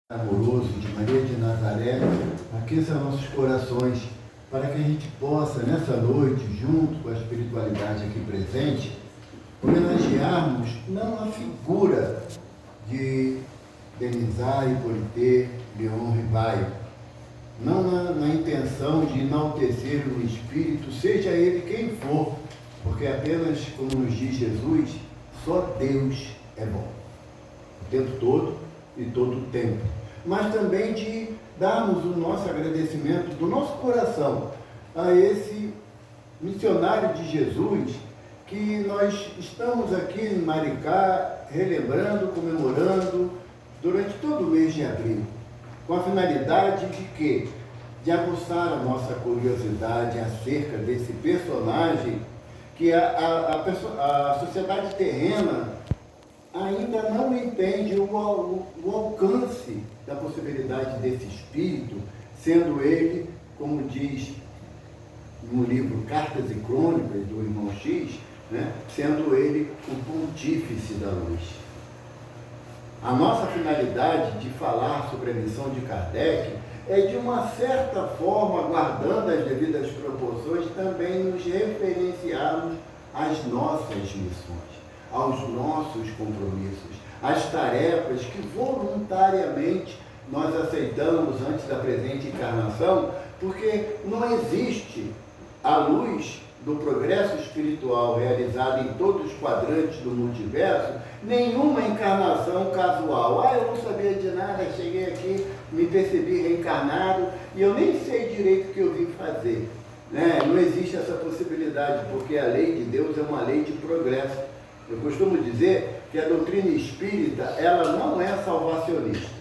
amoroso de Maria de Nazaré, aqueça nossos corações, para que a gente possa, nessa noite, junto com a espiritualidade aqui presente, homenagearmos não a figura de Denizar, Hippolyte, Leon Rivaio, não na intenção de enaltecer o espírito, seja ele quem for, porque apenas, como nos diz Jesus, só Deus é bom, o tempo todo e todo o tempo. Mas também de darmos o nosso agradecimento do nosso coração a esse missionário de Jesus, que nós estamos aqui em Maricá relembrando, comemorando durante todo o mês de abril, com a finalidade de quê? De aguçar a nossa curiosidade acerca desse personagem que a sociedade terrena ainda não entende o alcance da possibilidade desse espírito, sendo ele, como diz no livro Cartas e Crônicas do Irmão X, né, sendo ele o pontífice da luz. A nossa finalidade de falar sobre a missão de Kardec é, de uma certa forma, guardando as devidas proporções, também nos referenciarmos às nossas missões, aos nossos compromissos, às tarefas que voluntariamente nós aceitamos antes da presente encarnação, porque não existe, à luz do progresso espiritual realizado em todos os quadrantes do multiverso, nenhuma encarnação casual. Eu não sabia de nada, cheguei aqui, me percebi reencarnado e eu nem sei direito o que eu vim fazer. Não existe essa possibilidade, porque a lei de Deus é uma lei de progresso. Eu costumo dizer que a doutrina espírita, ela não é salvacionista.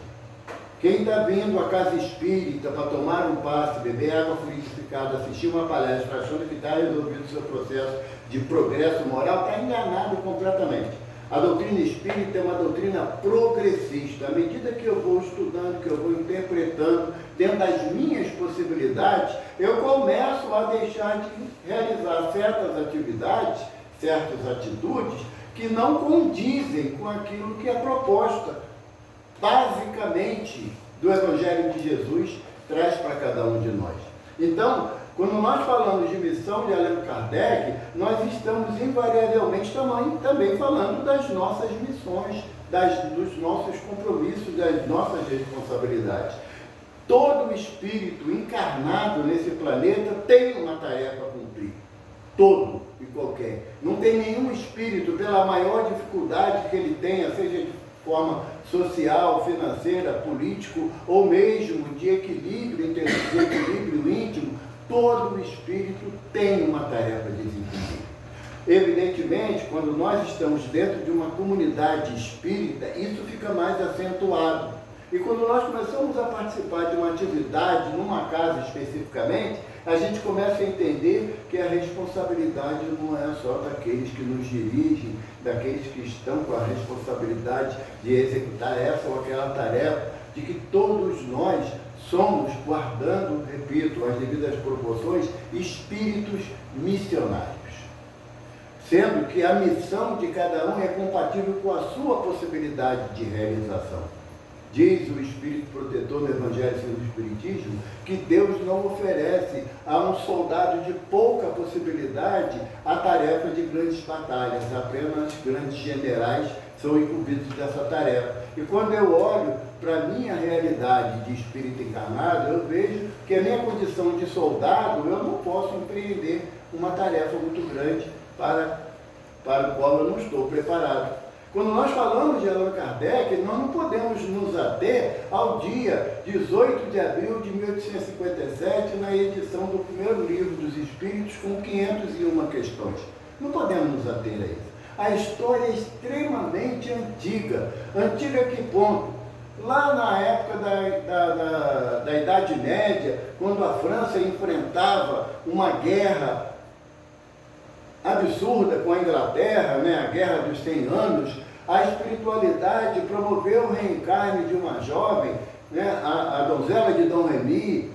Quem está vindo à casa espírita para tomar um passe, beber água fluidificada, assistir uma palestra, achando que está resolvido o seu processo de progresso moral, está enganado completamente. A doutrina espírita é uma doutrina progressista. À medida que eu vou estudando, que eu vou interpretando, dentro das minhas possibilidades, eu começo a deixar de realizar certas atividades, certas atitudes, que não condizem com aquilo que é proposta, basicamente, do Evangelho de Jesus traz para cada um de nós. Então, quando nós falamos de missão de Allan Kardec, nós estamos invariavelmente também falando das nossas missões, dos nossos compromissos, das nossas responsabilidades. Todo espírito encarnado nesse planeta tem uma tarefa a cumprir. Todo e qualquer. Não tem nenhum espírito, pela maior dificuldade que ele tenha, seja de forma social, financeira, político, ou mesmo de equilíbrio, de equilíbrio íntimo, todo espírito tem uma tarefa a desempenhar. Evidentemente, quando nós estamos dentro de uma comunidade espírita, isso fica mais acentuado. E quando nós começamos a participar de uma atividade, numa casa especificamente, a gente começa a entender que a responsabilidade não é só daqueles que nos dirigem, daqueles que estão com a responsabilidade de executar essa ou aquela tarefa, de que todos nós somos, guardando, repito, as devidas proporções, espíritos missionários. Sendo que a missão de cada um é compatível com a sua possibilidade de realização. Diz o Espírito Protetor no Evangelho segundo o Espiritismo que Deus não oferece a um soldado de pouca possibilidade a tarefa de grandes batalhas, apenas grandes generais são incumbidos dessa tarefa. E quando eu olho para a minha realidade de espírito encarnado, eu vejo que a minha condição de soldado, eu não posso empreender uma tarefa muito grande para o qual eu não estou preparado. Quando nós falamos de Allan Kardec, nós não podemos nos ater ao dia 18 de abril de 1857, na edição do primeiro livro dos Espíritos, com 501 questões. Não podemos nos ater a isso. A história é extremamente antiga. Antiga a que ponto? Lá na época da Idade Média, quando a França enfrentava uma guerra absurda com a Inglaterra, a Guerra dos 100 Anos, a espiritualidade promoveu o reencarne de uma jovem, a donzela de Dom Remy,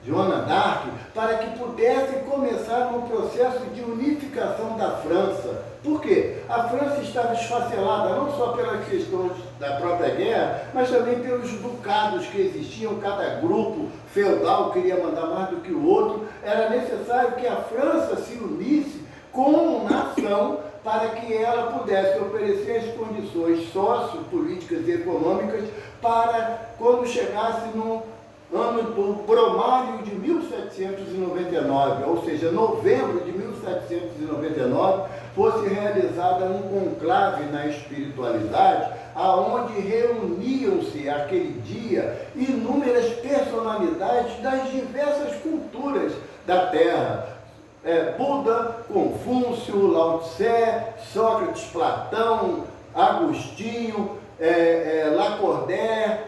Joana d'Arc, para que pudesse começar um processo de unificação da França. Por quê? A França estava esfacelada não só pelas questões da própria guerra, mas também pelos ducados que existiam, cada grupo feudal queria mandar mais do que o outro. Era necessário que a França se unisse como nação para que ela pudesse oferecer as condições sociopolíticas e econômicas para, quando chegasse no ano do Brumário de 1799, ou seja, novembro de 1799, fosse realizada um conclave na espiritualidade, aonde reuniam-se aquele dia inúmeras personalidades das diversas culturas da Terra. Buda, Confúcio, Lao Tse, Sócrates, Platão, Agostinho, Lacordaire,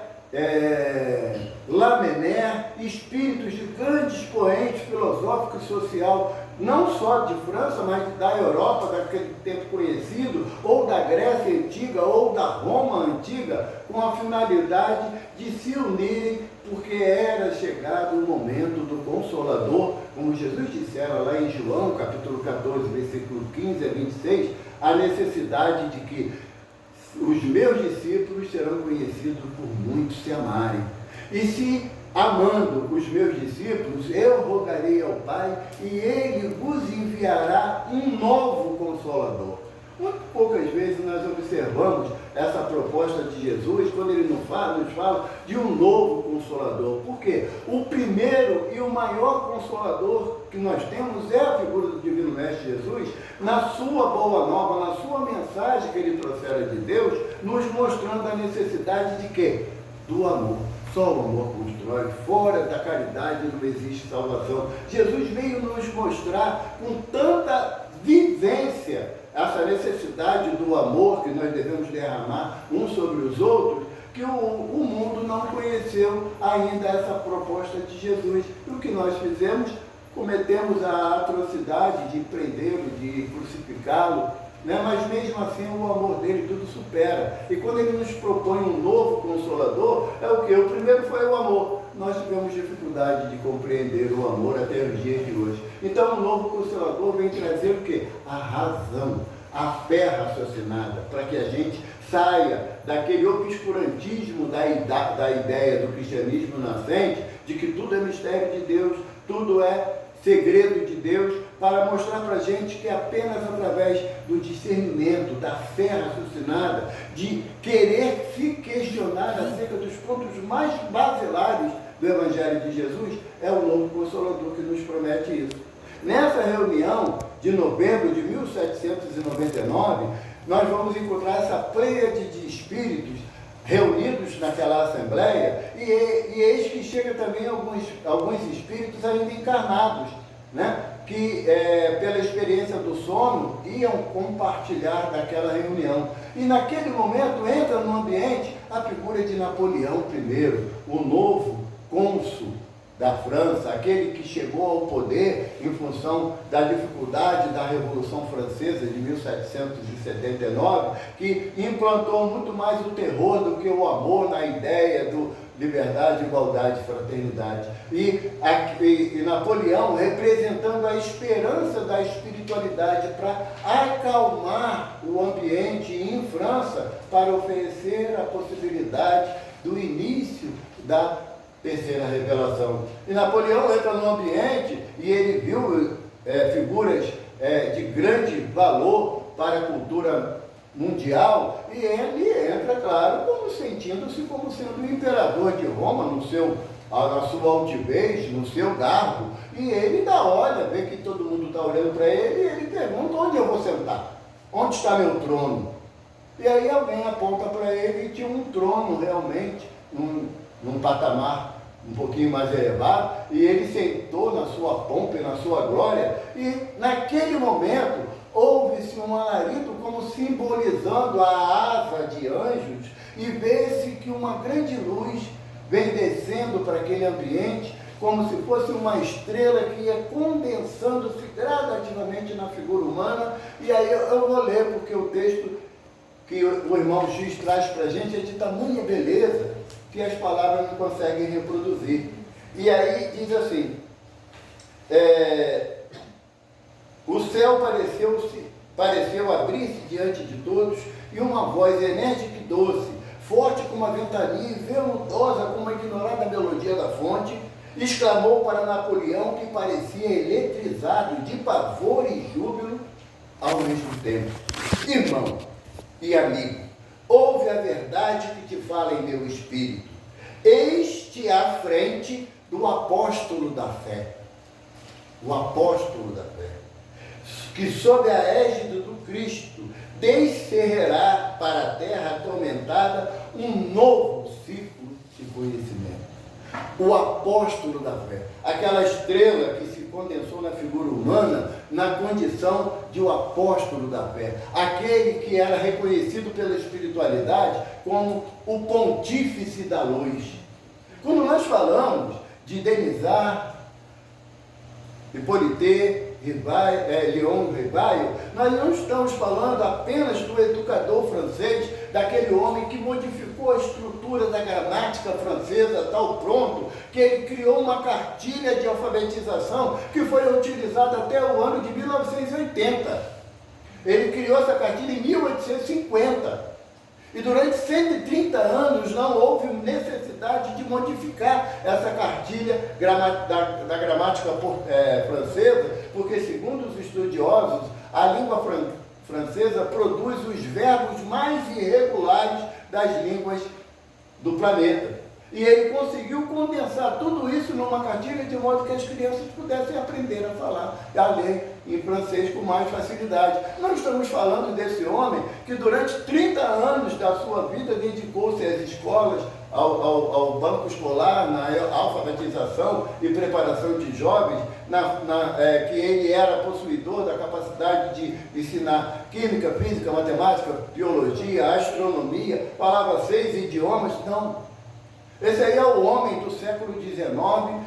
Lamennais, espíritos de grandes correntes filosóficas e social, não só de França, mas da Europa, daquele tempo conhecido, ou da Grécia Antiga, ou da Roma Antiga, com a finalidade de se unirem, porque era chegado o momento do Consolador, como Jesus dissera lá em João, capítulo 14, versículo 15 a 26, a necessidade de que os meus discípulos serão conhecidos por muitos se amarem. E se, amando os meus discípulos, eu rogarei ao Pai e Ele vos enviará um novo Consolador. Muito poucas vezes nós observamos essa proposta de Jesus quando Ele nos fala de um novo Consolador. Por quê? O primeiro e o maior Consolador que nós temos é a figura do Divino Mestre Jesus, na sua boa nova, na sua mensagem que Ele trouxera de Deus, nos mostrando a necessidade de quê? Do amor. Só o amor constrói, fora da caridade não existe salvação. Jesus veio nos mostrar com tanta vivência essa necessidade do amor que nós devemos derramar uns sobre os outros, que o mundo não conheceu ainda essa proposta de Jesus. E o que nós fizemos? Cometemos a atrocidade de prendê-lo, de crucificá-lo, né? Mas mesmo assim o amor dele tudo supera. E quando ele nos propõe um novo Consolador, é o que? O primeiro foi o amor. Nós tivemos dificuldade de compreender o amor até os dias de hoje. Então o novo Consolador vem trazer o quê? A razão, a fé raciocinada, para que a gente saia daquele obscurantismo da ideia do cristianismo nascente, de que tudo é mistério de Deus, tudo é segredo de Deus, para mostrar para a gente que apenas através do discernimento, da fé raciocinada, de querer se questionar acerca dos pontos mais basilares do Evangelho de Jesus, é o novo Consolador que nos promete isso. Nessa reunião de novembro de 1799, nós vamos encontrar essa pleiade de espíritos reunidos naquela assembleia, e eis que chega também alguns espíritos ainda encarnados, né? Que pela experiência do sono iam compartilhar daquela reunião. E naquele momento entra no ambiente a figura de Napoleão I, o novo cônsul da França, aquele que chegou ao poder em função da dificuldade da Revolução Francesa de 1779, que implantou muito mais o terror do que o amor na ideia do liberdade, igualdade e fraternidade. E Napoleão representando a esperança da espiritualidade para acalmar o ambiente em França, para oferecer a possibilidade do início da terceira revelação. E Napoleão entra no ambiente e ele viu figuras de grande valor para a cultura mundial, e ele entra, claro, como sentindo-se como sendo o imperador de Roma, na sua altivez, no seu garbo, e ele ainda olha, vê que todo mundo está olhando para ele, e ele pergunta: onde eu vou sentar? Onde está meu trono? E aí alguém aponta para ele e tinha um trono realmente, num patamar um pouquinho mais elevado, e ele sentou na sua pompa e na sua glória, e naquele momento houve-se um alarido como simbolizando a asa de anjos, e vê-se que uma grande luz vem descendo para aquele ambiente, como se fosse uma estrela que ia condensando-se gradativamente na figura humana. E aí eu vou ler, porque o texto que o irmão X traz para a gente é de tamanha beleza que as palavras não conseguem reproduzir. E aí diz assim: o céu pareceu abrir-se diante de todos, e uma voz enérgica e doce forte como a ventania e veludosa como a ignorada melodia da fonte, exclamou para Napoleão, que parecia eletrizado de pavor e júbilo ao mesmo tempo: irmão e amigo, ouve a verdade que te fala em meu espírito. Eis-te à frente do apóstolo da fé, o apóstolo da fé, que sob a égide do Cristo descerrará para a terra atormentada um novo ciclo de conhecimento. O apóstolo da fé, aquela estrela que se condensou na figura humana na condição de o apóstolo da fé, aquele que era reconhecido pela espiritualidade como o pontífice da luz. Quando nós falamos de Denisard, Hippolyte, Léon Rivail, nós não estamos falando apenas do educador francês, daquele homem que modificou a estrutura da gramática francesa a tal ponto que ele criou uma cartilha de alfabetização que foi utilizada até o ano de 1980. Ele criou essa cartilha em 1850. E durante 130 anos não houve necessidade de modificar essa cartilha da gramática francesa, porque, segundo os estudiosos, a língua francesa produz os verbos mais irregulares das línguas do planeta. E ele conseguiu condensar tudo isso numa cartilha de modo que as crianças pudessem aprender a falar e a ler em francês com mais facilidade. Nós estamos falando desse homem que durante 30 anos da sua vida dedicou-se às escolas, ao banco escolar, na alfabetização e preparação de jovens, que ele era possuidor da capacidade de ensinar química, física, matemática, biologia, astronomia, falava 6 idiomas. Não. Esse aí é o homem do século XIX,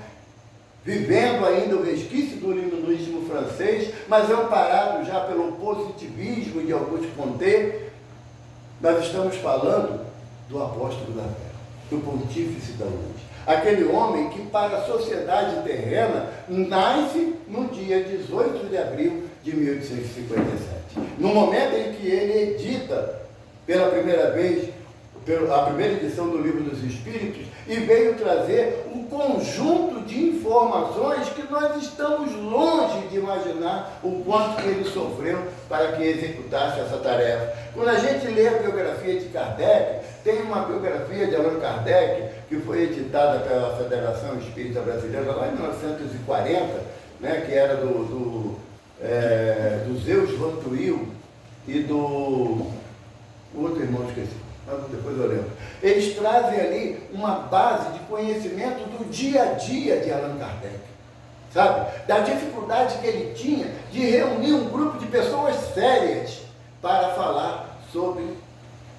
vivendo ainda o resquício do iluminismo francês, mas amparado já pelo positivismo de Auguste Comte. Nós estamos falando do apóstolo da fé, do pontífice da luz. Aquele homem que para a sociedade terrena nasce no dia 18 de abril de 1857. No momento em que ele edita pela primeira vez a primeira edição do Livro dos Espíritos, e veio trazer um conjunto de informações que nós estamos longe de imaginar o quanto que ele sofreu para que executasse essa tarefa. Quando a gente lê a biografia de Kardec, tem uma biografia de Allan Kardec que foi editada pela Federação Espírita Brasileira lá em 1940, né, que era do Zeus Van Tuyl e do outro irmão, esqueci. Depois eu lembro. Eles trazem ali uma base de conhecimento do dia a dia de Allan Kardec, sabe? Da dificuldade que ele tinha de reunir um grupo de pessoas sérias para falar sobre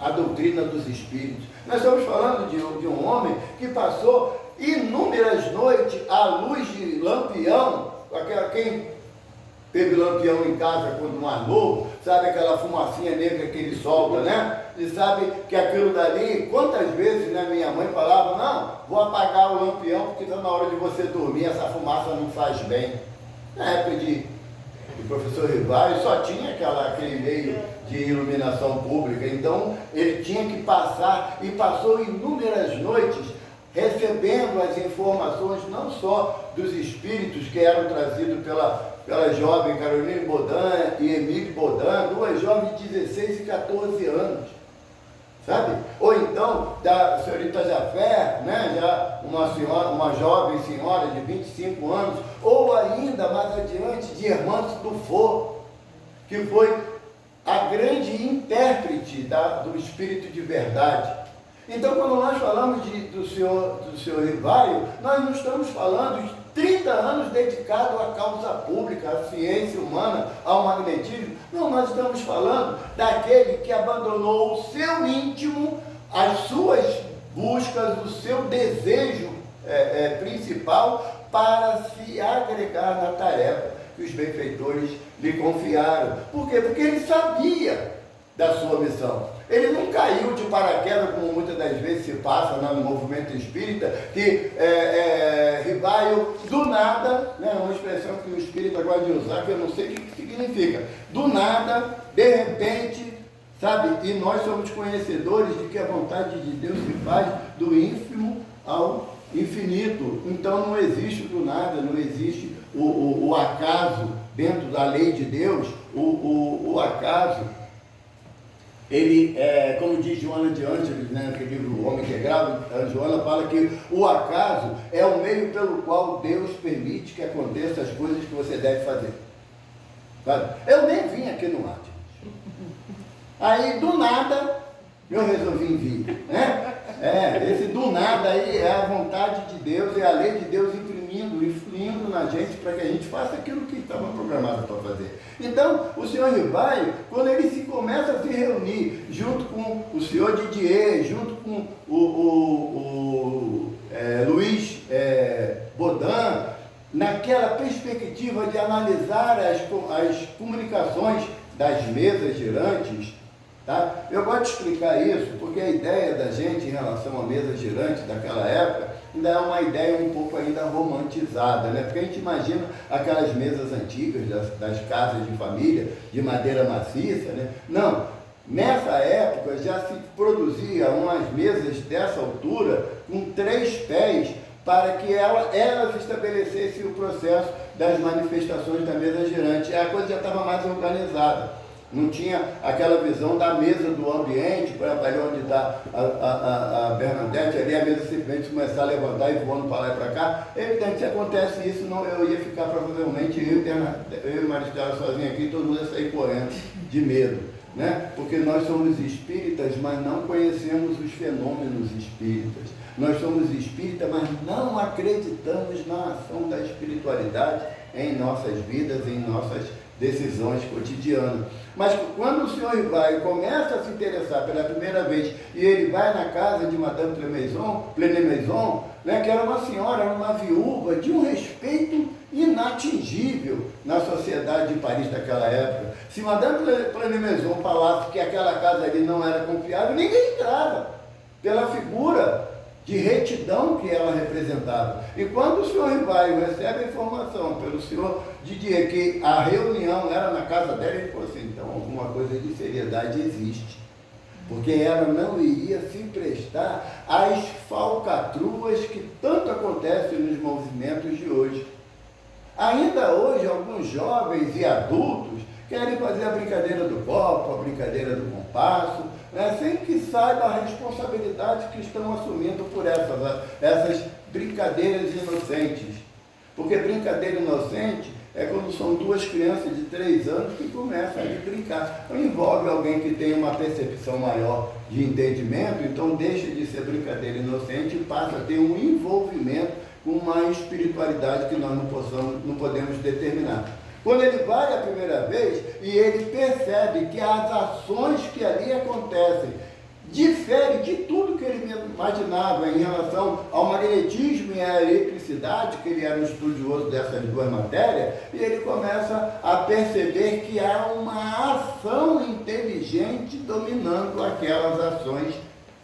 a doutrina dos espíritos. Nós estamos falando de um homem que passou inúmeras noites à luz de lampião. Quem teve lampião em casa quando mais novo, sabe aquela fumacinha negra que ele solta, né? E sabe que aquilo dali, quantas vezes, né, minha mãe falava: não, vou apagar o lampião porque está na hora de você dormir, essa fumaça não faz bem. Na época do professor Rivaio só tinha aquele meio de iluminação pública, então ele tinha que passar, e passou inúmeras noites recebendo as informações não só dos espíritos que eram trazidos pela jovem Caroline Baudin e Emílie Baudin, duas jovens de 16 e 14 anos, sabe? Ou então da senhorita Jafé, né? Já uma jovem senhora de 25 anos, ou ainda mais adiante de Hermance Dufour, que foi a grande intérprete do Espírito de Verdade. Então, quando nós falamos do senhor Rivaio, nós não estamos falando de 30 anos dedicado à causa pública, à ciência humana, ao magnetismo. Não, nós estamos falando daquele que abandonou o seu íntimo, as suas buscas, o seu desejo principal para se agregar na tarefa que os benfeitores lhe confiaram. Por quê? Porque ele sabia da sua missão. Ele não caiu de paraquedas, como muitas das vezes se passa no movimento espírita, que Rivaio, do nada, né, uma expressão que o espírita gosta de usar, que eu não sei o que significa, do nada, de repente, sabe? E nós somos conhecedores de que a vontade de Deus se faz do ínfimo ao infinito. Então não existe do nada, não existe o acaso dentro da lei de Deus. O acaso, ele, como diz Joana de Ângeles, né, naquele livro O Homem Integral, a Joana fala que o acaso é o meio pelo qual Deus permite que aconteçam as coisas que você deve fazer. Sabe? Eu nem vim aqui no ar. Aí, do nada, eu resolvi vir, né? Esse do nada aí é a vontade de Deus, é a lei de Deus imprimindo e fluindo na gente para que a gente faça aquilo que estava programado para fazer. Então, o senhor Rivaio, quando ele começa a se reunir junto com o senhor Didier, junto com o Luiz Bodan, naquela perspectiva de analisar as comunicações das mesas girantes, tá? Eu gosto de explicar isso porque a ideia da gente em relação à mesa girante daquela época ainda é uma ideia um pouco ainda romantizada, né? Porque a gente imagina aquelas mesas antigas das casas de família, de madeira maciça, né? Não, nessa época já se produzia umas mesas dessa altura com 3 pés para que elas estabelecessem o processo das manifestações da mesa girante. A coisa já estava mais organizada. Não tinha aquela visão da mesa do ambiente, por exemplo, ali onde está a Bernadette, ali a mesa simplesmente começar a levantar e voando para lá e para cá. É evidente, se acontece isso, não, eu ia ficar provavelmente, eu e Maristela sozinho aqui, todo mundo ia sair correndo de medo, né? Porque nós somos espíritas, mas não conhecemos os fenômenos espíritas. Nós somos espíritas, mas não acreditamos na ação da espiritualidade em nossas vidas, em nossas decisões cotidianas. Mas quando o senhor Rivaio começa a se interessar pela primeira vez e ele vai na casa de Madame Plenemaison, né, que era uma senhora, uma viúva de um respeito inatingível na sociedade de Paris daquela época. Se Madame Plenemaison falasse que aquela casa ali não era confiável, ninguém entrava pela figura de retidão que ela representava. E quando o senhor Rivaio recebe a informação pelo senhor Didier que a reunião era na casa dela, ele falou assim, então alguma coisa de seriedade existe. Porque ela não iria se prestar às falcatruas que tanto acontecem nos movimentos de hoje. Ainda hoje, alguns jovens e adultos querem fazer a brincadeira do copo, a brincadeira do compasso, né, sem que saiba a responsabilidade que estão assumindo por essas brincadeiras inocentes. Porque brincadeira inocente é quando são 2 crianças de 3 anos que começam a brincar. Então, envolve alguém que tem uma percepção maior de entendimento, então deixa de ser brincadeira inocente e passa a ter um envolvimento com uma espiritualidade que nós não podemos determinar. Quando ele vai a primeira vez e ele percebe que as ações que ali acontecem diferem de tudo que ele imaginava em relação ao magnetismo e à eletricidade, que ele era um estudioso dessas 2 matérias, e ele começa a perceber que há uma ação inteligente dominando aquelas ações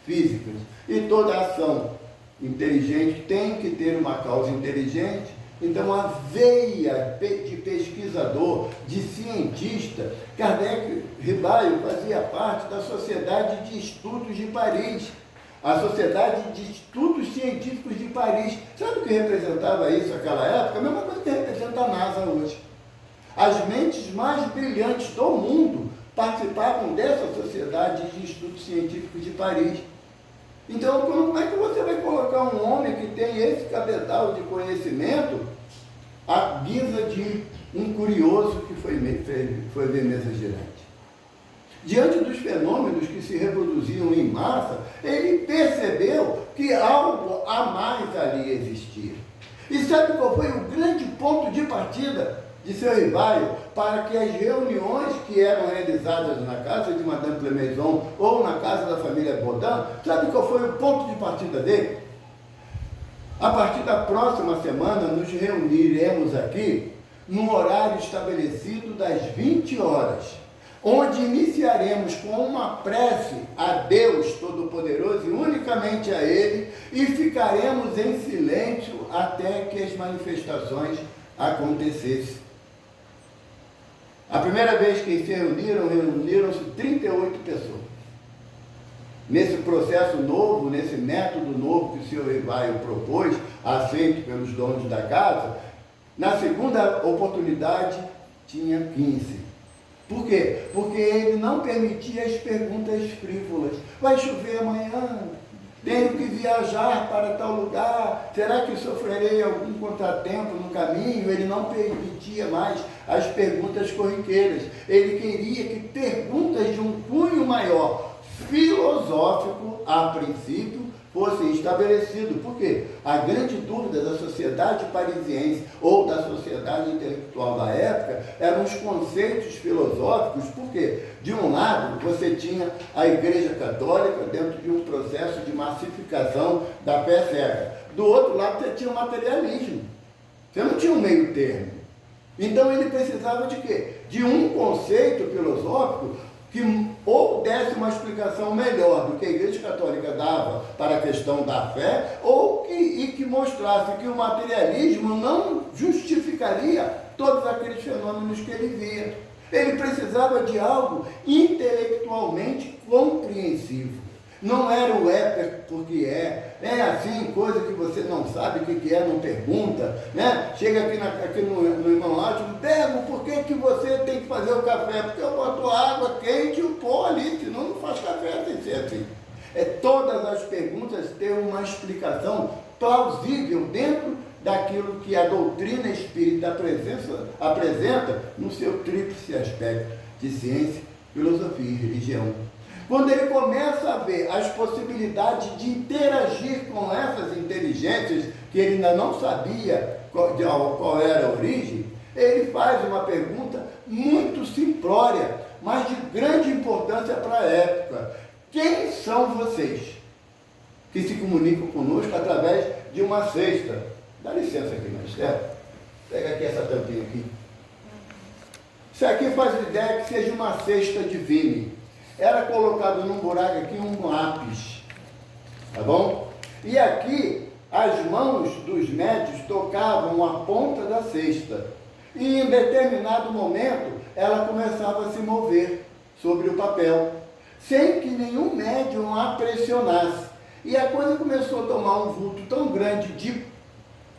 físicas. E toda ação inteligente tem que ter uma causa inteligente. Então, a veia de pesquisador, de cientista, Kardec Rivaio fazia parte da Sociedade de Estudos de Paris, a Sociedade de Estudos Científicos de Paris. Sabe o que representava isso naquela época? A mesma coisa que representa a NASA hoje. As mentes mais brilhantes do mundo participavam dessa Sociedade de Estudos Científicos de Paris. Então, como é que você vai colocar um homem que tem esse cabedal de conhecimento à guisa de um curioso que foi ver mesa girante? Diante dos fenômenos que se reproduziam em massa, ele percebeu que algo a mais ali existia. E sabe qual foi o grande ponto de partida de seu Rivaio para que as reuniões que eram realizadas na casa de Madame Plenemaison ou na casa da família Bodan, sabe qual foi o ponto de partida dele? A partir da próxima semana nos reuniremos aqui no horário estabelecido das 20 horas, onde iniciaremos com uma prece a Deus Todo-Poderoso e unicamente a Ele, e ficaremos em silêncio até que as manifestações acontecessem. A primeira vez que se reuniram-se 38 pessoas. Nesse processo novo, nesse método novo que o senhor Rivaio propôs, aceito pelos donos da casa, na segunda oportunidade tinha 15. Por quê? Porque ele não permitia as perguntas frívolas. Vai chover amanhã? Tenho que viajar para tal lugar? Será que sofrerei algum contratempo no caminho? Ele não permitia mais as perguntas corriqueiras. Ele queria que perguntas de um cunho maior, filosófico, a princípio, fossem estabelecidos. Por quê? A grande dúvida da sociedade parisiense ou da sociedade intelectual da época eram os conceitos filosóficos. Por quê? De um lado, você tinha a Igreja Católica dentro de um processo de massificação da fé cega. Do outro lado, você tinha o materialismo. Você não tinha um meio termo. Então, ele precisava de quê? De um conceito filosófico que ou desse uma explicação melhor do que a Igreja Católica dava para a questão da fé, ou que mostrasse que o materialismo não justificaria todos aqueles fenômenos que ele via. Ele precisava de algo intelectualmente compreensível. Não era o porque é assim, coisa que você não sabe o que é, não pergunta, né? Chega aqui no irmão lá, digo, Bego, por que você tem que fazer o café? Porque eu boto água quente e o pó ali, senão não faz café, tem que ser assim. Todas as perguntas têm uma explicação plausível dentro daquilo que a doutrina espírita apresenta no seu tríplice aspecto de ciência, filosofia e religião. Quando ele começa a ver as possibilidades de interagir com essas inteligências, que ele ainda não sabia qual era a origem, ele faz uma pergunta muito simplória, mas de grande importância para a época. Quem são vocês que se comunicam conosco através de uma cesta? Dá licença aqui, Marcelo. Pega aqui essa tampinha aqui. Isso aqui faz ideia que seja uma cesta de vime. Era colocado num buraco aqui um lápis, tá bom? E aqui as mãos dos médios tocavam a ponta da cesta. E em determinado momento ela começava a se mover sobre o papel, sem que nenhum médium a pressionasse. E a coisa começou a tomar um vulto tão grande de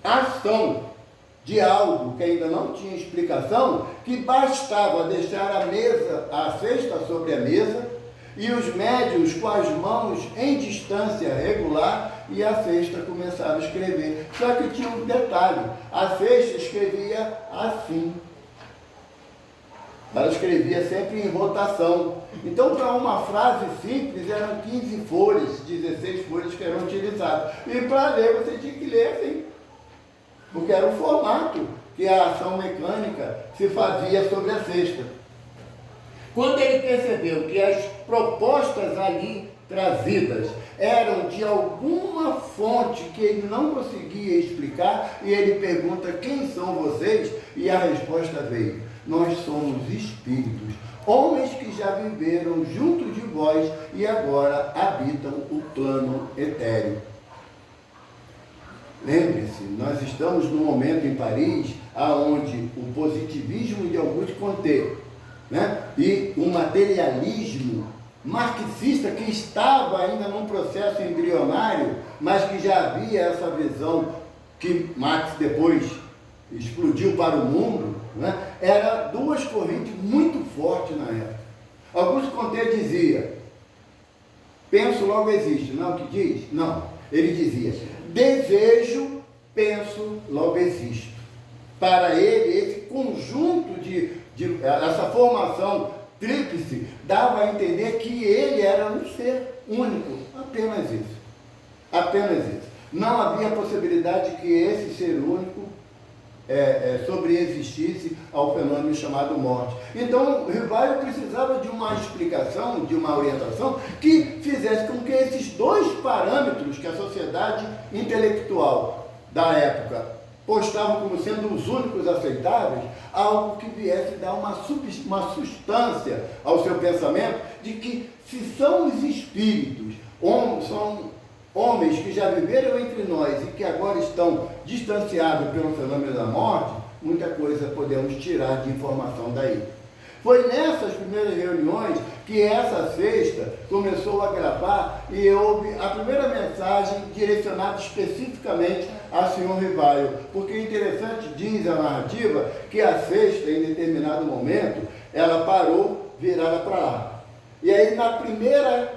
ação, de algo que ainda não tinha explicação, que bastava deixar a cesta sobre a mesa, e os médiuns com as mãos em distância regular, e a cesta começava a escrever. Só que tinha um detalhe, a cesta escrevia assim. Ela escrevia sempre em rotação. Então, para uma frase simples, eram 15 folhas, 16 folhas que eram utilizadas. E para ler, você tinha que ler assim, porque era o formato que a ação mecânica se fazia sobre a cesta. Quando ele percebeu que as propostas ali trazidas eram de alguma fonte que ele não conseguia explicar, e ele pergunta, quem são vocês? E a resposta veio, nós somos espíritos, homens que já viveram junto de vós e agora habitam o plano etéreo. Lembre-se, nós estamos num momento em Paris onde o positivismo de Auguste Comte, né, e o materialismo marxista, que estava ainda num processo embrionário, mas que já havia essa visão que Marx depois explodiu para o mundo, né, eram duas correntes muito fortes na época. Auguste Comte dizia, penso, logo existe, não é o que diz? Não, ele dizia, desejo, penso, logo existo. Para ele, esse conjunto essa formação tríplice dava a entender que ele era um ser único, apenas isso. Apenas isso. Não havia possibilidade que esse ser único sobreexistisse ao fenômeno chamado morte. Então, o Rivaio precisava de uma explicação, de uma orientação, que fizesse com que esses dois parâmetros que a sociedade intelectual da época postavam como sendo os únicos aceitáveis, algo que viesse dar uma substância ao seu pensamento, de que se são os espíritos, são homens que já viveram entre nós e que agora estão distanciados pelo fenômeno da morte, muita coisa podemos tirar de informação daí. Foi nessas primeiras reuniões que essa sexta começou a gravar e houve a primeira mensagem direcionada especificamente a senhor Rivaio. Porque é interessante, diz a narrativa, que a sexta, em determinado momento, ela parou virada para lá. E aí, na primeira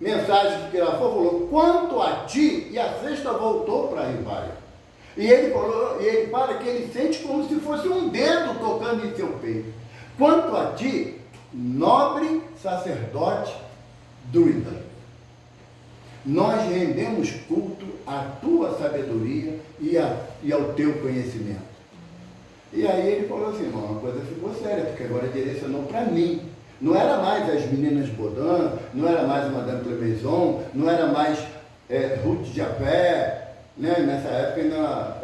mensagem que ela falou, quanto a ti, e a sexta voltou para Rivaio. E ele falou, e ele fala que ele sente como se fosse um dedo tocando em seu peito. Quanto a ti, nobre sacerdote druida, nós rendemos culto à tua sabedoria e ao teu conhecimento. E aí ele falou assim, não, uma coisa ficou séria, porque agora direcionou para mim. Não era mais as meninas Baudin, não era mais a Madame Clemenson, não era mais Ruth Japé, né? Nessa época ainda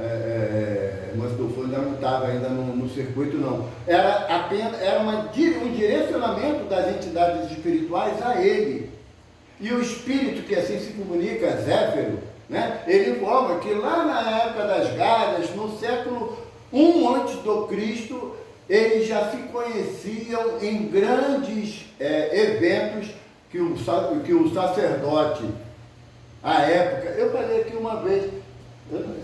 Moça do Fogo ainda não estava ainda no circuito, não. Era apenas um direcionamento das entidades espirituais a ele. E o espírito que assim se comunica, Zéfiro, né? Ele informa que lá na época das Gálias, no século I a.C., eles já se conheciam em grandes eventos que o sacerdote, à época, eu falei aqui uma vez,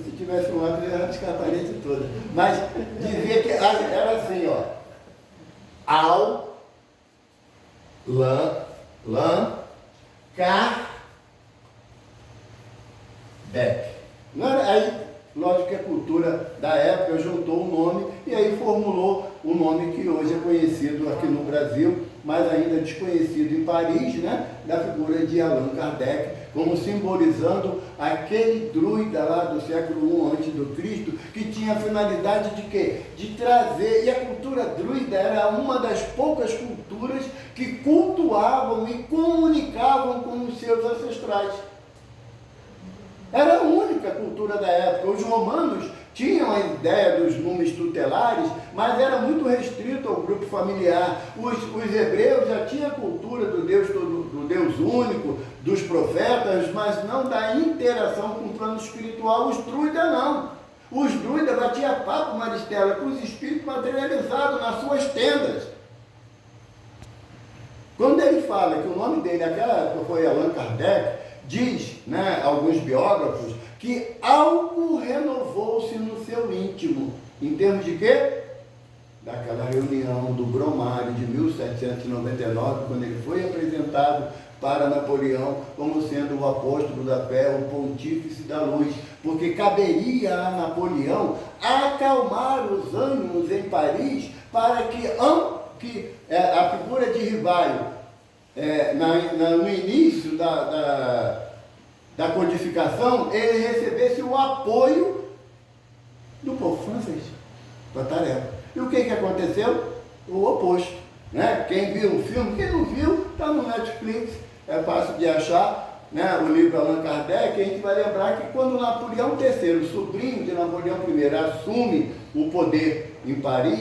se tivesse um lápis, eu ia rasgar a parede toda, mas dizia que era assim, ó, Al, Car, Beck. Não era, aí, lógico que a cultura da época juntou o nome e aí formulou o nome que hoje é conhecido aqui no Brasil, mas ainda desconhecido em Paris, né? Da figura de Allan Kardec, como simbolizando aquele druida lá do século I a.C., que tinha a finalidade de quê? De trazer, e a cultura druida era uma das poucas culturas que cultuavam e comunicavam com os seus ancestrais. Era a única cultura da época. Os romanos tinham a ideia dos numes tutelares, mas era muito restrito ao grupo familiar. Os hebreus já tinham a cultura do Deus único, dos profetas, mas não da interação com o plano espiritual. Os druidas não. Os druidas batiam papo, Maristela, com os espíritos materializados nas suas tendas. Quando ele fala que o nome dele naquela época foi Allan Kardec, diz, né, alguns biógrafos, que algo renovou-se no seu íntimo. Em termos de quê? Daquela reunião do Bromário de 1799, quando ele foi apresentado para Napoleão como sendo o apóstolo da fé, o pontífice da luz, porque caberia a Napoleão acalmar os ânimos em Paris para que a figura de Rivaio, no início da codificação, ele recebesse o apoio do povo francês para a tarefa. E o que aconteceu? O oposto. Né? Quem viu o filme, quem não viu, está no Netflix, é fácil de achar, né? O livro Allan Kardec. A gente vai lembrar que quando Napoleão III, sobrinho de Napoleão I, assume o poder em Paris,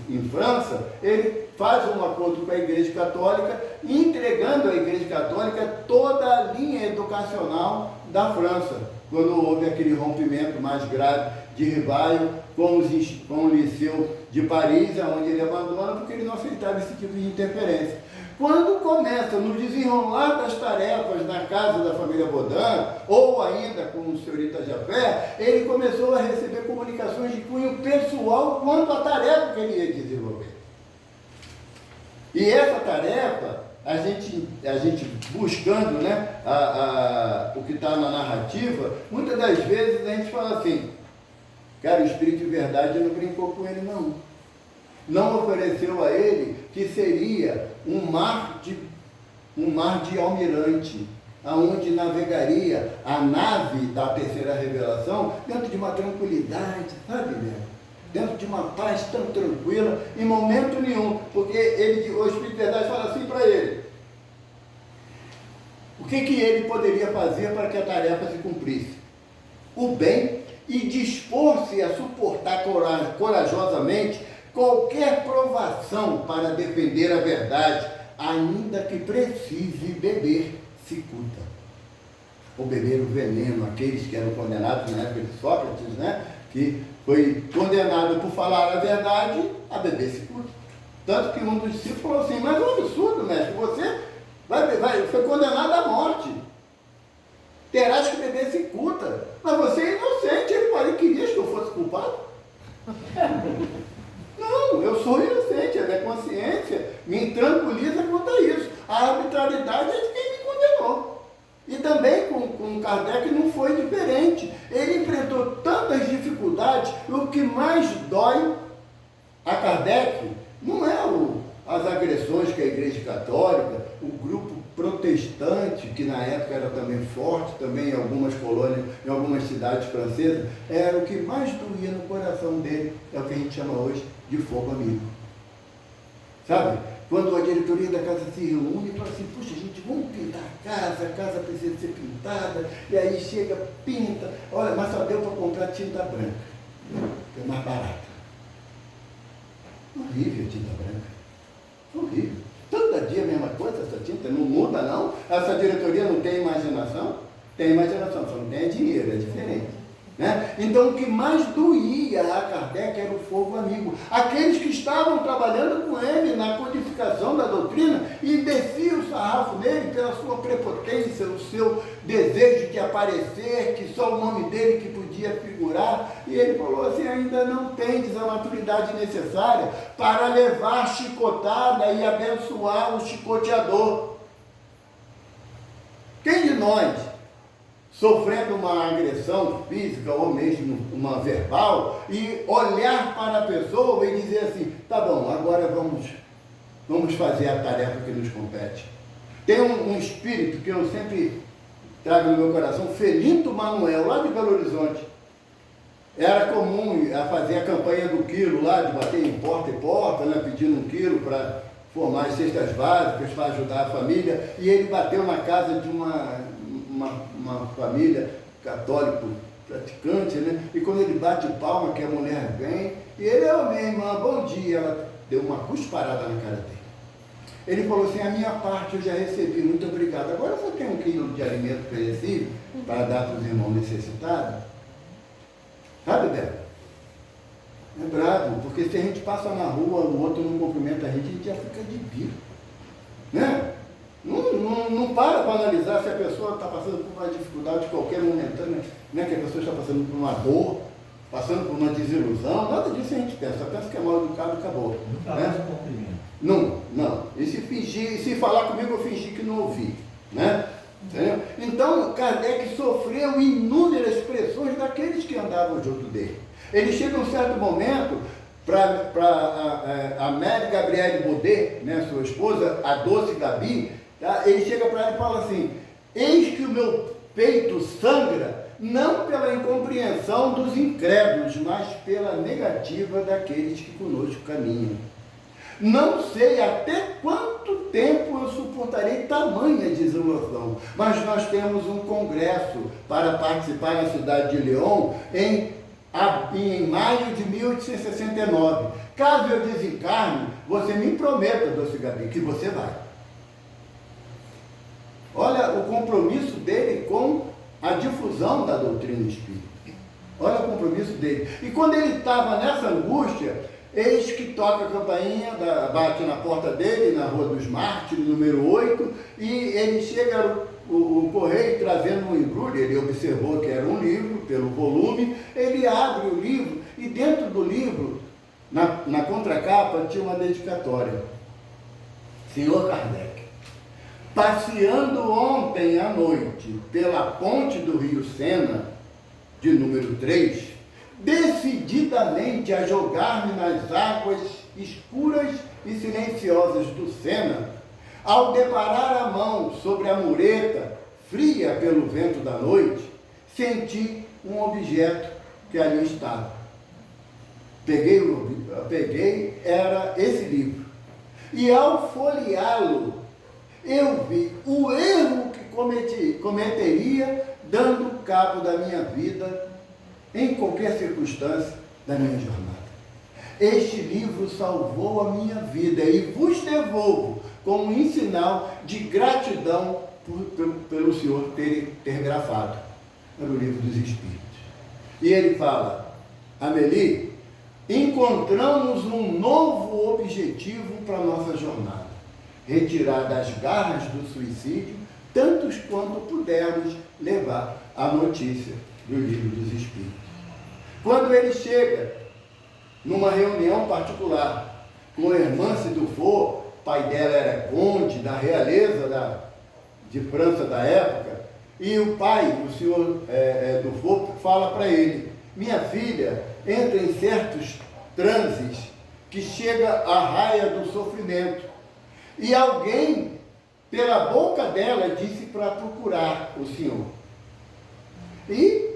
em França, ele faz um acordo com a Igreja Católica, entregando à Igreja Católica toda a linha educacional da França, quando houve aquele rompimento mais grave de Rivaio com o Liceu de Paris, onde ele abandona porque ele não aceitava esse tipo de interferência. Quando começa no desenrolar das tarefas na casa da família Baudin, ou ainda com o senhorita Japé, ele começou a receber comunicações de cunho pessoal quanto à tarefa que ele ia desenvolver. E essa tarefa, a gente buscando, né, o que está na narrativa, muitas das vezes a gente fala assim, cara, o Espírito de Verdade não brincou com ele não. Não ofereceu a ele que seria um mar de almirante, aonde navegaria a nave da terceira revelação dentro de uma tranquilidade, sabe, né? Dentro de uma paz tão tranquila, em momento nenhum, porque o Espírito de Verdade fala assim para ele, o que ele poderia fazer para que a tarefa se cumprisse? O bem, e dispor-se a suportar corajosamente qualquer provação para defender a verdade, ainda que precise beber cicuta. Ou beber o veneno, aqueles que eram condenados na época de Sócrates, né? Que foi condenado por falar a verdade a beber cicuta. Tanto que um dos discípulos falou assim, mas é um absurdo, mestre, você foi condenado à morte. Terás que beber cicuta. Mas você é inocente. Ele falou, querias que eu fosse culpado? Não, eu sou inocente. A minha consciência me tranquiliza quanto a isso. A arbitrariedade é de quem me condenou. E também com Kardec não foi diferente. Ele enfrentou tantas dificuldades. O que mais dói a Kardec não é as agressões que a Igreja Católica, o grupo protestante, que na época era também forte, também em algumas colônias, em algumas cidades francesas, era o que mais doía no coração dele, é o que a gente chama hoje de fogo amigo. Sabe? Quando a diretoria da casa se reúne e fala assim, puxa gente, vamos pintar a casa precisa ser pintada, e aí chega, pinta, olha, mas só deu para comprar tinta branca, que é mais barata. Horrível a tinta branca. Horrível. Todo dia a mesma coisa, essa tinta não muda não. Essa diretoria não tem imaginação? Tem imaginação, só não tem dinheiro, é diferente. Né? Então o que mais doía a Kardec era o fogo amigo. Aqueles que estavam trabalhando com ele na codificação da doutrina e desciam o sarrafo nele pela sua prepotência, o seu desejo de aparecer, que só o nome dele que podia figurar. E ele falou assim, ainda não tendes a maturidade necessária para levar chicotada e abençoar o chicoteador. Quem de nós, sofrendo uma agressão física ou mesmo uma verbal, e olhar para a pessoa e dizer assim, tá bom, agora vamos fazer a tarefa que nos compete. Tem um espírito que eu sempre trago no meu coração, Felinto Manuel, lá de Belo Horizonte. Era comum a fazer a campanha do quilo lá, de bater em porta, né, pedindo 1 quilo para formar as cestas básicas, para ajudar a família, e ele bateu na casa de uma família católica praticante, né? E quando ele bate palma, que a mulher vem, e ele, minha irmã, bom dia, ela deu uma cusparada na cara dele. Ele falou assim, a minha parte eu já recebi, muito obrigado. Agora você tem 1 quilo de alimento perecível para dar para os irmãos necessitados? Sabe, Beto? É bravo, porque se a gente passa na rua, o outro não cumprimenta a gente já fica de bico, né? Não para analisar se a pessoa está passando por uma dificuldade qualquer momentânea, né? Que a pessoa está passando por uma dor, passando por uma desilusão, nada disso a gente pensa, pensa que é mal educado e acabou. Não né? faz um cumprimento. Não. E se fingir, se falar comigo, eu fingi que não ouvi, né? Entendeu? Então, Kardec sofreu inúmeras pressões daqueles que andavam junto dele. Ele chega em um certo momento para a Mary Gabrielle Baudet, né, sua esposa, a doce Gabi, tá? Ele chega para ela e fala assim, eis que o meu peito sangra, não pela incompreensão dos incrédulos, mas pela negativa daqueles que conosco caminham. Não sei até quanto tempo eu suportarei tamanha desilusão, mas nós temos um congresso para participar na cidade de Lyon em maio de 1869. Caso eu desencarne, você me prometa, doce Gabi, que você vai. Olha o compromisso dele com a difusão da doutrina espírita. Olha o compromisso dele. E quando ele estava nessa angústia, eis que toca a campainha, bate na porta dele, na Rua dos Mártires, número 8, e ele chega o correio trazendo um embrulho, ele observou que era um livro, pelo volume, ele abre o livro, e dentro do livro, na contracapa, tinha uma dedicatória. Senhor Kardec, passeando ontem à noite pela ponte do Rio Sena, de número 3, decididamente a jogar-me nas águas escuras e silenciosas do Sena, ao deparar a mão sobre a mureta, fria pelo vento da noite, senti um objeto que ali estava. Peguei, era esse livro. E ao folheá-lo, eu vi o erro que cometeria dando cabo da minha vida em qualquer circunstância da minha jornada. Este livro salvou a minha vida e vos devolvo como um sinal de gratidão pelo Senhor ter grafado. Era o livro dos Espíritos. E ele fala, Amélie, encontramos um novo objetivo para a nossa jornada: retirar das garras do suicídio tantos quanto pudermos levar a notícia do Livro dos Espíritos. Quando ele chega numa reunião particular com a irmã Dufour, pai dela era conde da realeza de França da época, e o pai, o senhor Dufour, fala para ele: minha filha entra em certos transes que chega à raia do sofrimento, e alguém, pela boca dela, disse para procurar o senhor. E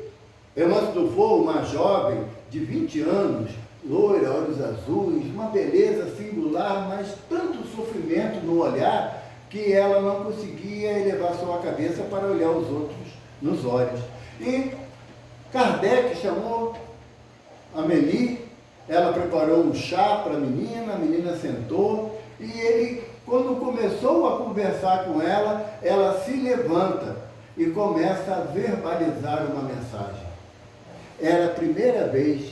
irmã Dufour, uma jovem de 20 anos, loira, olhos azuis, uma beleza singular, mas tanto sofrimento no olhar que ela não conseguia elevar sua cabeça para olhar os outros nos olhos. E Kardec chamou a Meli, ela preparou um chá para a menina sentou, e ele, quando começou a conversar com ela, ela se levanta e começa a verbalizar uma mensagem. Era a primeira vez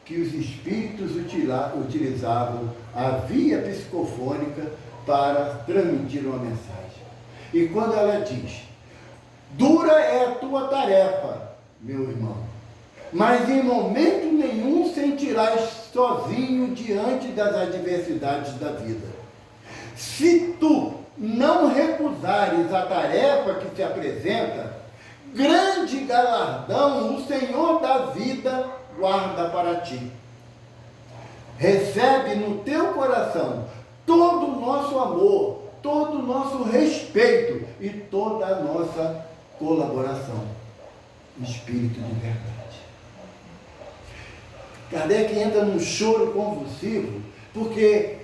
que os espíritos utilizavam a via psicofônica para transmitir uma mensagem. E quando ela diz: dura é a tua tarefa, meu irmão, mas em momento nenhum sentirás sozinho diante das adversidades da vida. Se tu não recusares a tarefa que te apresenta, grande galardão o Senhor da vida guarda para ti. Recebe no teu coração todo o nosso amor, todo o nosso respeito e toda a nossa colaboração. Espírito de verdade. Kardec entra num choro convulsivo, porque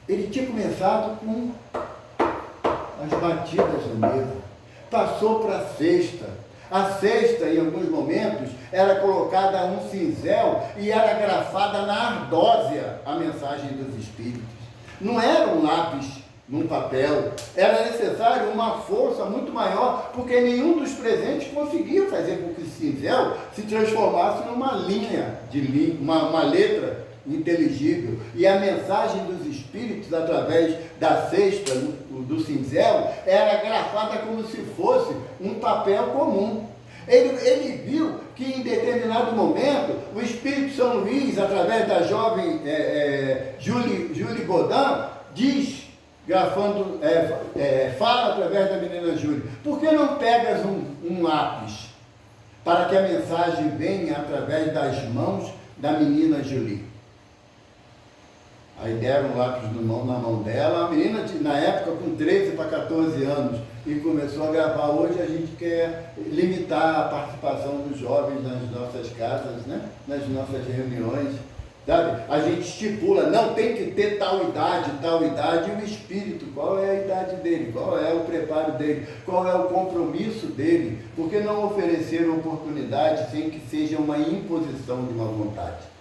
ele tinha começado com as batidas na mesa, passou para a cesta. A cesta, em alguns momentos, era colocada um cinzel e era grafada na ardósia a mensagem dos espíritos. Não era um lápis num papel, era necessário uma força muito maior, porque nenhum dos presentes conseguia fazer com que o cinzel se transformasse numa linha, uma letra inteligível. E a mensagem dos espíritos, através da cesta, do cinzel, era grafada como se fosse um papel comum. Ele viu que em determinado momento o Espírito São Luís, através da jovem Julie Baudin, diz, grafando, fala através da menina Júlia: por que não pegas um lápis para que a mensagem venha através das mãos da menina Julie? Aí deram um lápis na mão dela, a menina, na época, com 13 para 14 anos, e começou a gravar. Hoje a gente quer limitar a participação dos jovens nas nossas casas, né? Nas nossas reuniões, sabe? A gente estipula, não, tem que ter tal idade, e o espírito, qual é a idade dele, qual é o preparo dele, qual é o compromisso dele, por que não oferecer oportunidade sem que seja uma imposição de uma vontade?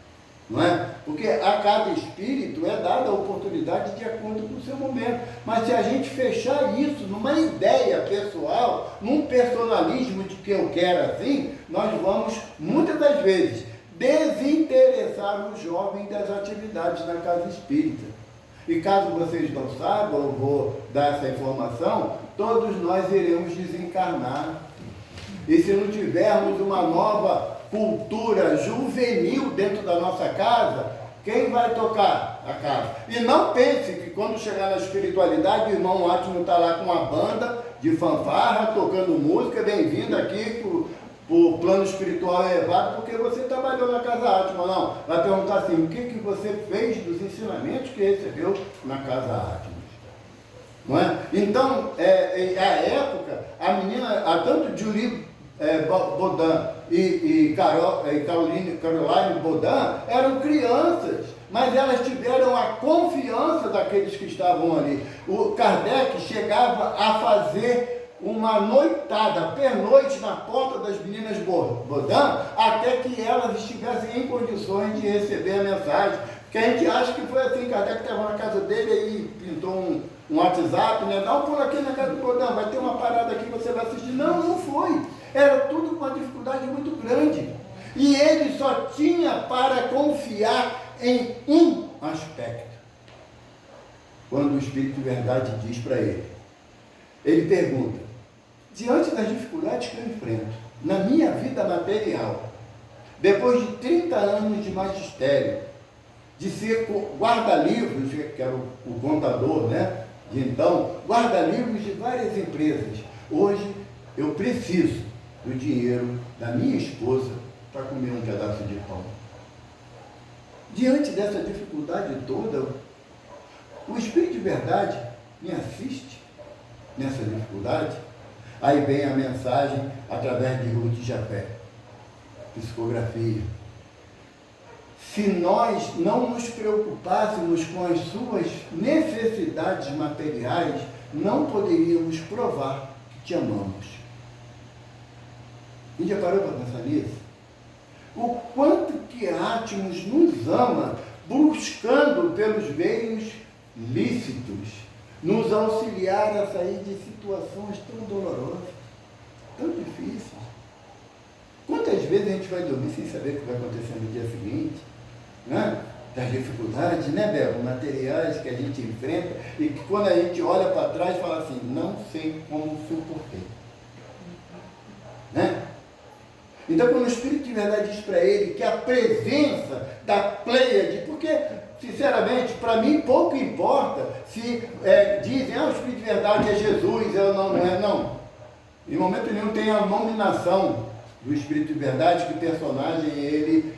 Não é? Porque a cada espírito é dada a oportunidade de acordo com o seu momento. Mas se a gente fechar isso numa ideia pessoal, num personalismo de que eu quero assim, nós vamos, muitas das vezes, desinteressar o jovem das atividades na casa espírita. E caso vocês não saibam, eu vou dar essa informação, todos nós iremos desencarnar. E se não tivermos uma nova cultura juvenil dentro da nossa casa, quem vai tocar a casa? E não pense que quando chegar na espiritualidade, o irmão Átimo está lá com uma banda de fanfarra, tocando música, bem-vindo aqui para o plano espiritual elevado, porque você trabalhou na casa Átimo. Não, vai perguntar assim: o que você fez dos ensinamentos que recebeu na casa Átimo? Não é? Então, a época, a menina, tanto Julie Baudin e Caroline Baudin eram crianças, mas elas tiveram a confiança daqueles que estavam ali. O Kardec chegava a fazer uma noitada, pernoite, na porta das meninas Baudin, até que elas estivessem em condições de receber a mensagem. Porque a gente acha que foi assim: Kardec estava na casa dele e pintou um WhatsApp, né? Dá um pulo aqui na casa do Baudin, vai ter uma parada aqui, você vai assistir. Não, não foi. Era tudo com uma dificuldade muito grande. E ele só tinha para confiar em um aspecto. Quando o Espírito de Verdade diz para ele, ele pergunta, diante das dificuldades que eu enfrento, na minha vida material, depois de 30 anos de magistério, de ser guarda-livros, que era o contador, né? De então, guarda-livros de várias empresas. Hoje, eu preciso do dinheiro da minha esposa para comer um pedaço de pão. Diante dessa dificuldade toda, o Espírito de Verdade me assiste nessa dificuldade. Aí vem a mensagem através de Ruth e Jafé. Psicografia. Se nós não nos preocupássemos com as suas necessidades materiais, não poderíamos provar que te amamos. A gente já parou para pensar nisso? O quanto que Átmos nos ama, buscando pelos meios lícitos, nos auxiliar a sair de situações tão dolorosas, tão difíceis. Quantas vezes a gente vai dormir sem saber o que vai acontecer no dia seguinte? Né? Das dificuldades, né, Bel? Materiais que a gente enfrenta e que quando a gente olha para trás fala assim, não sei como suportei. Né? Então, quando o Espírito de Verdade diz para ele que a presença da Pleiade, porque, sinceramente, para mim pouco importa se dizem, o Espírito de Verdade é Jesus, não é, não. Em momento nenhum tem a nominação do Espírito de Verdade, que personagem ele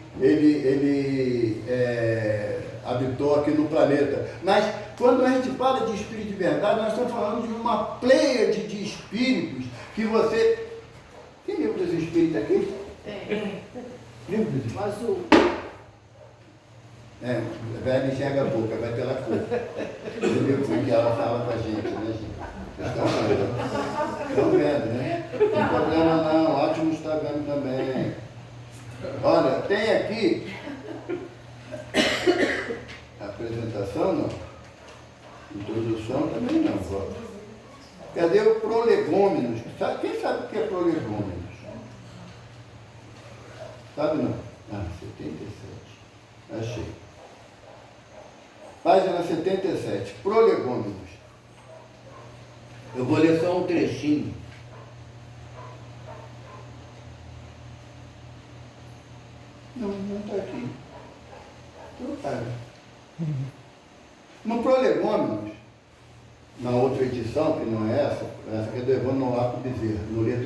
habitou aqui no planeta. Mas, quando a gente fala de Espírito de Verdade, nós estamos falando de uma pleiade de espíritos que você... Tem livro dos espíritos aqui? Tem. Livro dos espíritos? Azul. Velho enxerga a boca, vai pela cor. Você viu como que ela fala com a gente, né, gente? Estão vendo, né? Não tem problema não, ótimo está vendo também. Olha, tem aqui apresentação, não? Introdução também não, volta. Cadê o prolegômenos? Quem sabe o que é prolegômenos? Sabe não? 77. Achei. Página 77. Prolegômenos. Eu vou ler só um trechinho. Não está aqui. Trocaram. No Prolegômenos, na outra edição, que não é essa que é do Evandro Noleto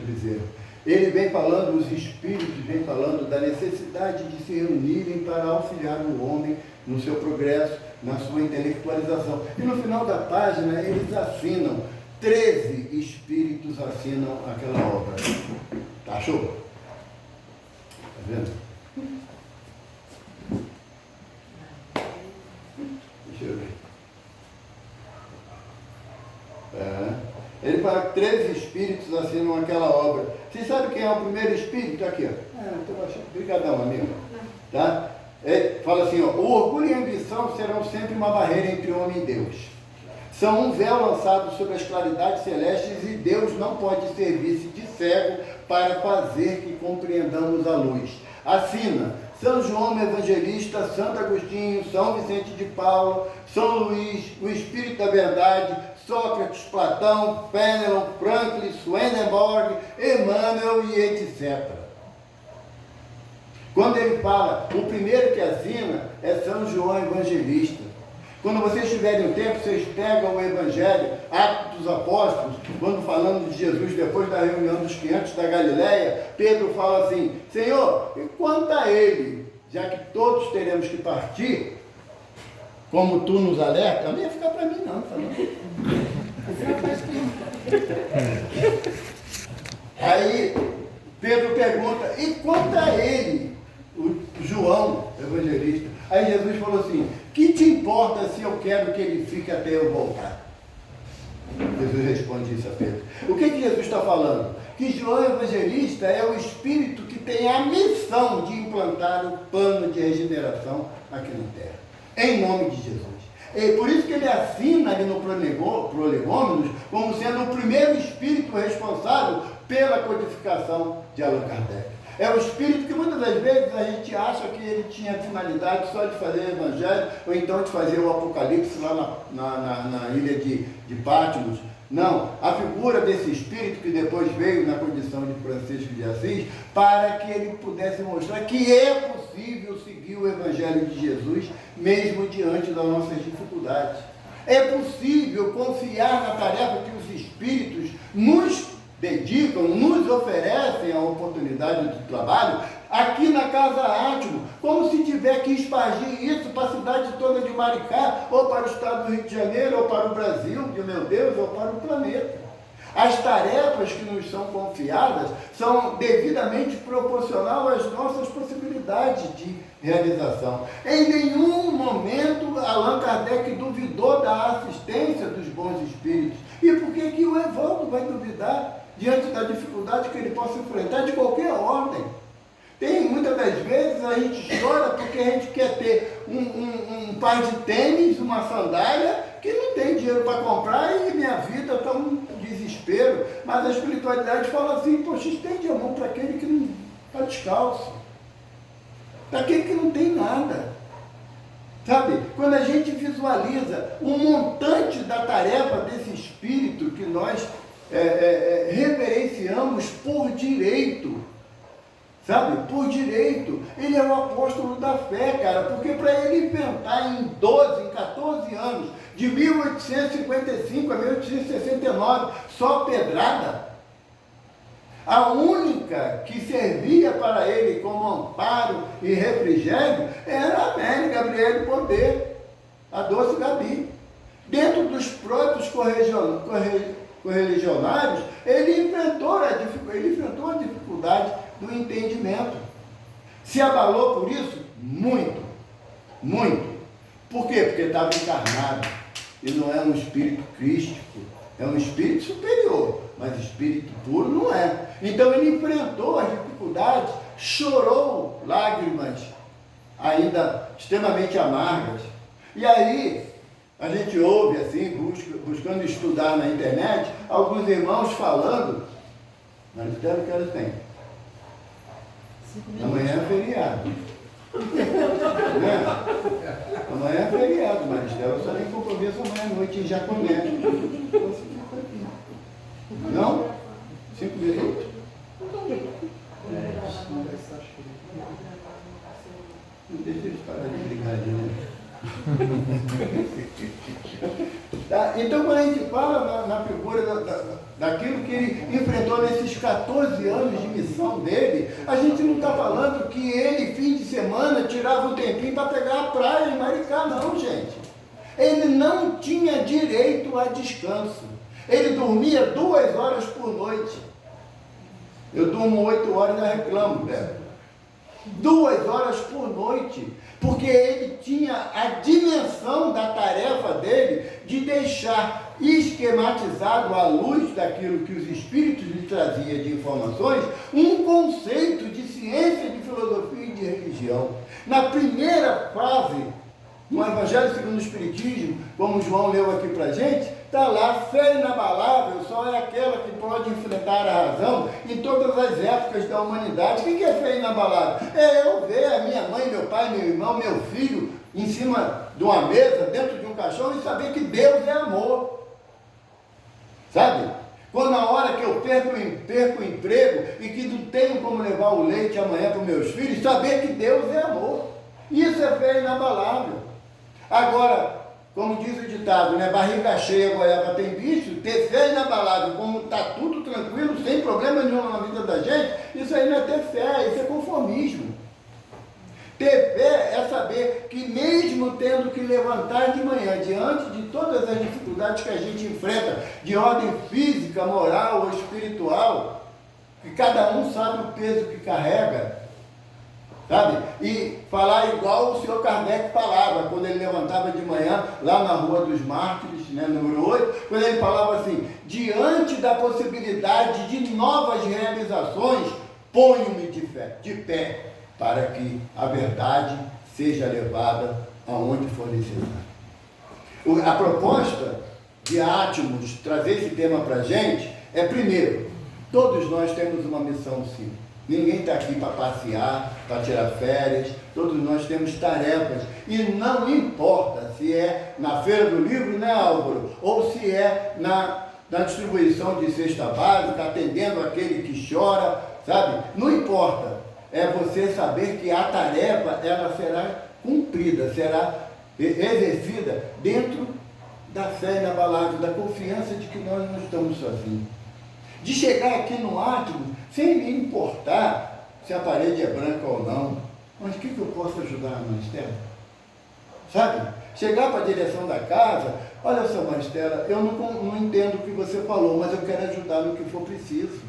Bezerra, ele vem falando, os espíritos vêm falando da necessidade de se reunirem para auxiliar o homem no seu progresso, na sua intelectualização. E no final da página, eles assinam, 13 espíritos assinam aquela obra. Achou? Está vendo? Deixa eu ver. Ele fala que 13 espíritos assinam aquela obra. Você sabe quem é o primeiro espírito? Aqui, ó. Estou achando. Obrigadão, amigo. Tá? Ele fala assim, ó, o orgulho e a ambição serão sempre uma barreira entre o homem e Deus. São um véu lançado sobre as claridades celestes e Deus não pode servir-se de cego para fazer que compreendamos a luz. Assina São João Evangelista, Santo Agostinho, São Vicente de Paulo, São Luís, o Espírito da Verdade, Sócrates, Platão, Fénelon, Franklin, Swedenborg, Emmanuel e etc. Quando ele fala, o primeiro que assina é São João Evangelista. Quando vocês tiverem tempo, vocês pegam o Evangelho, Atos dos Apóstolos, quando falando de Jesus, depois da reunião dos 500 da Galileia, Pedro fala assim, Senhor, e quanto a ele, já que todos teremos que partir, como tu nos alerta, não ia ficar para mim não, tá bom? Aí, Pedro pergunta, e quanto a ele, o João, evangelista? Aí Jesus falou assim, que te importa se eu quero que ele fique até eu voltar? Jesus responde isso a Pedro. O que Jesus está falando? Que João Evangelista é o espírito que tem a missão de implantar o plano de regeneração aqui na Terra. Em nome de Jesus. E por isso que ele assina ali no Prolegômenos como sendo o primeiro espírito responsável pela codificação de Allan Kardec. É o Espírito que muitas das vezes a gente acha que ele tinha a finalidade só de fazer o Evangelho, ou então de fazer o Apocalipse lá na ilha de Patmos. Não, a figura desse Espírito que depois veio na condição de Francisco de Assis, para que ele pudesse mostrar que é possível seguir o Evangelho de Jesus, mesmo diante das nossas dificuldades. É possível confiar na tarefa que os Espíritos nos dedicam, nos oferecem a oportunidade de trabalho, aqui na Casa Átimo, como se tiver que espargir isso para a cidade toda de Maricá, ou para o estado do Rio de Janeiro, ou para o Brasil, meu Deus, ou para o planeta. As tarefas que nos são confiadas são devidamente proporcional às nossas possibilidades de realização. Em nenhum momento Allan Kardec duvidou da assistência dos bons espíritos. E por que o Evaldo vai duvidar diante da dificuldade que ele possa enfrentar de qualquer ordem? Muitas das vezes a gente chora porque a gente quer ter um par de tênis, uma sandália, que não tem dinheiro para comprar e minha vida está um desespero. Mas a espiritualidade fala assim, poxa, estende a mão para aquele que não está descalço, para aquele que não tem nada. Sabe, quando a gente visualiza um montante da tarefa desse espírito que nós reverenciamos por direito, sabe, por direito, ele é o apóstolo da fé, cara, porque para ele inventar em 14 anos, de 1855 a 1869, só pedrada, a única que servia para ele como amparo e refrigério era a Amélie Gabriele Baudet, a Doce Gabi. Dentro dos próprios correligionários, ele enfrentou a dificuldade do entendimento. Se abalou por isso? Muito, muito. Por quê? Porque estava encarnado. E não é um espírito crístico, é um espírito superior, mas espírito puro não é. Então ele enfrentou as dificuldades, chorou lágrimas ainda extremamente amargas. E aí a gente ouve assim, buscando estudar na internet, alguns irmãos falando, mas espero que elas têm. Amanhã é feriado. Né? Amanhã é feriado, Maristela. Eu só tenho compromisso amanhã à noite em Jacomé. Não? 5 minutos? Deixa eles parar de brigar ali, né? Tá? Então, quando a gente fala na figura daquilo que ele enfrentou nesses 14 anos de missão dele, a gente não está falando que ele, fim de semana, tirava um tempinho para pegar a praia em Maricá, não, gente. Ele não tinha direito a descanso. Ele dormia 2 horas por noite. Eu durmo 8 horas e ainda reclamo, velho. 2 horas por noite, porque ele tinha a dimensão da tarefa dele de deixar esquematizado à luz daquilo que os espíritos lhe traziam de informações, um conceito de ciência, de filosofia e de religião. Na primeira fase, no Evangelho segundo o Espiritismo, como João leu aqui para a gente, está lá, fé inabalável só é aquela que pode enfrentar a razão em todas as épocas da humanidade. O que é fé inabalável? É eu ver a minha mãe, meu pai, meu irmão, meu filho em cima de uma mesa, dentro de um caixão, e saber que Deus é amor. Sabe? Quando na hora que eu perco o emprego e que não tenho como levar o leite amanhã para os meus filhos, saber que Deus é amor. Isso é fé inabalável. Agora, como diz o ditado, né? Barriga cheia, goiaba tem bicho, ter fé inabalável, como está tudo tranquilo, sem problema nenhum na vida da gente, isso aí não é ter fé, isso é conformismo. Ter fé é saber que mesmo tendo que levantar de manhã, diante de todas as dificuldades que a gente enfrenta, de ordem física, moral ou espiritual, que cada um sabe o peso que carrega, sabe? E falar igual o senhor Kardec falava, quando ele levantava de manhã, lá na Rua dos Mártires, né, número 8, quando ele falava assim, diante da possibilidade de novas realizações, ponho-me de pé, para que a verdade seja levada aonde for necessário. A proposta de Átmos trazer esse tema para a gente é, primeiro, todos nós temos uma missão sim. Ninguém está aqui para passear, para tirar férias. Todos nós temos tarefas. E não importa se é na Feira do Livro, né, Álvaro? Ou se é na distribuição de cesta básica, atendendo aquele que chora, sabe? Não importa. É você saber que a tarefa, ela será cumprida, será exercida dentro da fé inabalável, da confiança de que nós não estamos sozinhos. De chegar aqui no átrio, sem me importar se a parede é branca ou não, mas o que eu posso ajudar a Maristela? Sabe? Chegar para a direção da casa, olha só, Maristela, eu não entendo o que você falou, mas eu quero ajudar no que for preciso.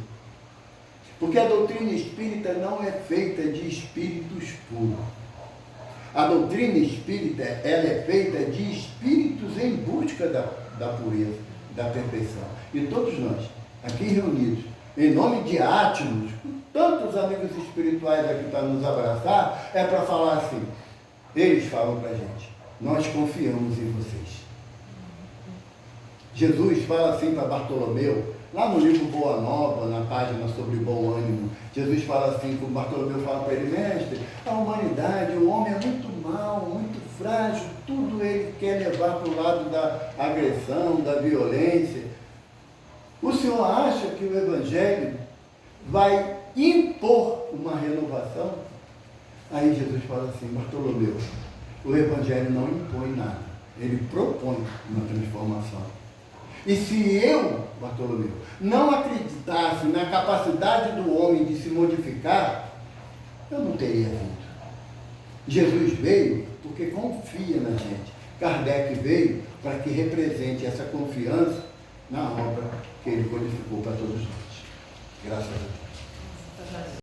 Porque a doutrina espírita não é feita de espíritos puros. A doutrina espírita, ela é feita de espíritos em busca da pureza, da perfeição. E todos nós, aqui reunidos, em nome de Átimos, tantos amigos espirituais aqui para nos abraçar, é para falar assim, eles falam para a gente, nós confiamos em vocês. Jesus fala assim para Bartolomeu, lá no livro Boa Nova, na página sobre bom ânimo, Jesus fala assim, como Bartolomeu fala para ele, mestre, a humanidade, o homem é muito mau, muito frágil, tudo ele quer levar para o lado da agressão, da violência. O senhor acha que o Evangelho vai impor uma renovação? Aí Jesus fala assim, Bartolomeu, o Evangelho não impõe nada, ele propõe uma transformação. E se eu, Bartolomeu, não acreditasse na capacidade do homem de se modificar, eu não teria vindo. Jesus veio porque confia na gente. Kardec veio para que represente essa confiança na obra que ele codificou para todos nós. Graças a Deus.